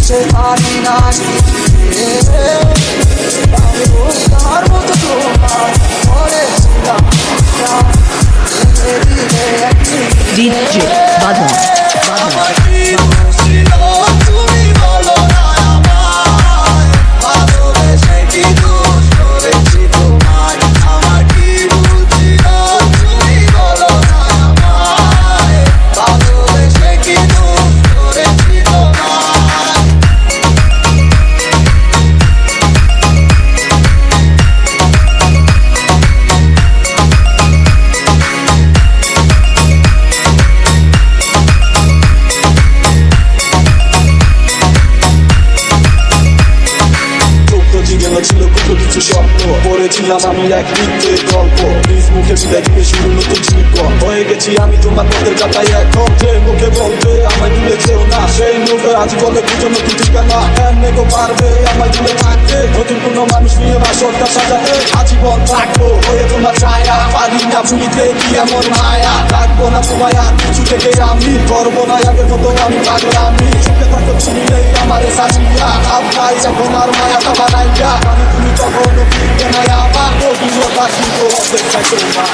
বুঝতে পারি না তার মতো তোমার করেছিলাম DJ Badal আমার কি ছিল তুমি বলো না আমায় ভালোবেসে কি দোষ করেছি তোমায় আমার কি বুঝছিল তুমি বলো না আমায় ভালোবেসে কি দোষ করেছি তোমায় ছিল কত কিছু স্বপ্ন পড়েছিলাম আমি এক মিথ্যে গল্প নিজ মুখে বিদায় দিয়ে শুরু নতুন শিল্প হয়ে গেছি আমি তোমার পথের কাটাই এখন যে মুখে বলবে আমায় দূরে যেও না সেই মুখে আজ বলে খুঁজো নতুন ঠিকানা এমনি গো পারবে আমায় দূরে থাকতে নতুন কোনো মানুষ নিয়ে বাসরটা সাজাতে আজীবন থাকবো হয়ে তোমার ছায়া পারি না ভুলিতে কি এমন মায়া রাখবো না তোমায় আর কিছু থেকে আমি করবো না আগের মতো আমি পাগলামি চোখে থাকো তুমি নেই আমার সাজিয়া ভাই যখন আর মায়াটা বানাইয়া তুমি তখন ফিরবে না আমার অভিজ্ঞতা কিন্তু অপেক্ষা করবা